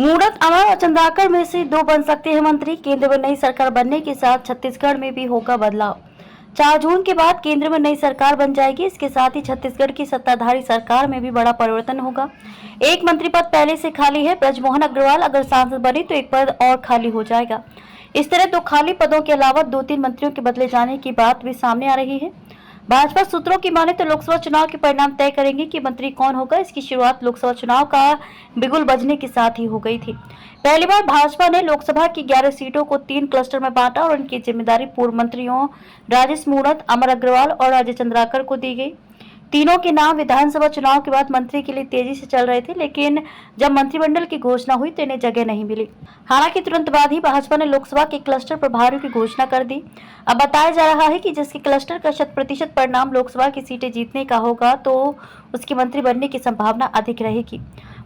मूरत अमर और चंद्राकर में से दो बन सकते हैं मंत्री। केंद्र में नई सरकार बनने के साथ छत्तीसगढ़ में भी होगा बदलाव। 4 जून के बाद केंद्र में नई सरकार बन जाएगी। इसके साथ ही छत्तीसगढ़ की सत्ताधारी सरकार में भी बड़ा परिवर्तन होगा। एक मंत्री पद पहले से खाली है। ब्रजमोहन अग्रवाल अगर सांसद बने तो एक पद और खाली हो जाएगा। इस तरह 2 खाली पदों के अलावा 2-3 मंत्रियों के बदले जाने की बात भी सामने आ रही है। भाजपा सूत्रों की माने तो लोकसभा चुनाव के परिणाम तय करेंगे कि मंत्री कौन होगा। इसकी शुरुआत लोकसभा चुनाव का बिगुल बजने के साथ ही हो गई थी। पहली बार भाजपा ने लोकसभा की 11 सीटों को 3 क्लस्टर में बांटा और उनकी जिम्मेदारी पूर्व मंत्रियों राजेश मूणत, अमर अग्रवाल और अजय चंद्राकर को दी गई। तीनों के नाम विधानसभा चुनाव के बाद मंत्री के लिए तेजी से चल रहे थे, लेकिन जब मंत्रिमंडल की घोषणा हुई तो इन्हें जगह नहीं मिली। हालांकि तुरंत बाद ही भाजपा ने लोकसभा के क्लस्टर प्रभारियों की घोषणा कर दी। अब बताया जा रहा है कि जिसके क्लस्टर का 100% परिणाम लोकसभा की सीटें जीतने का होगा तो उसकी मंत्री बनने की संभावना अधिक रहेगी।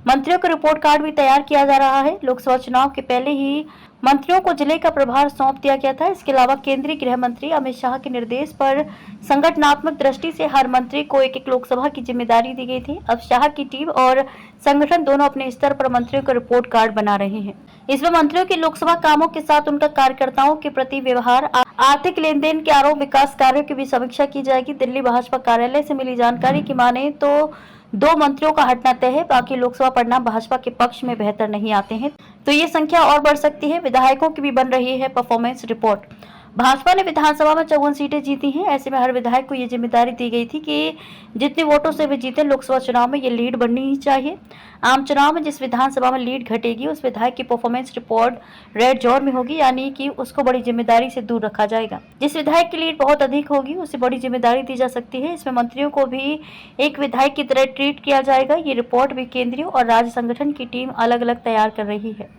मंत्रियों का रिपोर्ट कार्ड भी तैयार किया जा रहा है। लोकसभा चुनाव के पहले ही मंत्रियों को जिले का प्रभार सौंप दिया गया था। इसके अलावा केंद्रीय गृह मंत्री अमित शाह के निर्देश पर संगठनात्मक दृष्टि से हर मंत्री को एक लोकसभा की जिम्मेदारी दी गई थी। अब शाह की टीम और संगठन दोनों अपने स्तर पर मंत्रियों का रिपोर्ट कार्ड बना रहे हैं। इसमें मंत्रियों के लोकसभा कामों के साथ उनका कार्यकर्ताओं के प्रति व्यवहार, आर्थिक लेन देन के आरोप, विकास कार्यों की भी समीक्षा की जाएगी। दिल्ली भाजपा कार्यालय से मिली जानकारी की माने तो 2 मंत्रियों का हटना तय है। बाकी लोकसभा परिणाम भाजपा के पक्ष में बेहतर नहीं आते हैं तो ये संख्या और बढ़ सकती है। विधायकों की भी बन रही है परफॉर्मेंस रिपोर्ट। भाजपा ने विधानसभा में 54 सीटें जीती हैं। ऐसे में हर विधायक को ये जिम्मेदारी दी गई थी कि जितने वोटों से वे जीते, लोकसभा चुनाव में ये लीड बननी ही चाहिए। आम चुनाव में जिस विधानसभा में लीड घटेगी उस विधायक की परफॉर्मेंस रिपोर्ट रेड जोन में होगी, यानी कि उसको बड़ी जिम्मेदारी से दूर रखा जाएगा। जिस विधायक की लीड बहुत अधिक होगी उसे बड़ी जिम्मेदारी दी जा सकती है। इसमें मंत्रियों को भी एक विधायक की तरह ट्रीट किया जाएगा। ये रिपोर्ट भी केंद्रीय और राज्य संगठन की टीम अलग अलग तैयार कर रही है।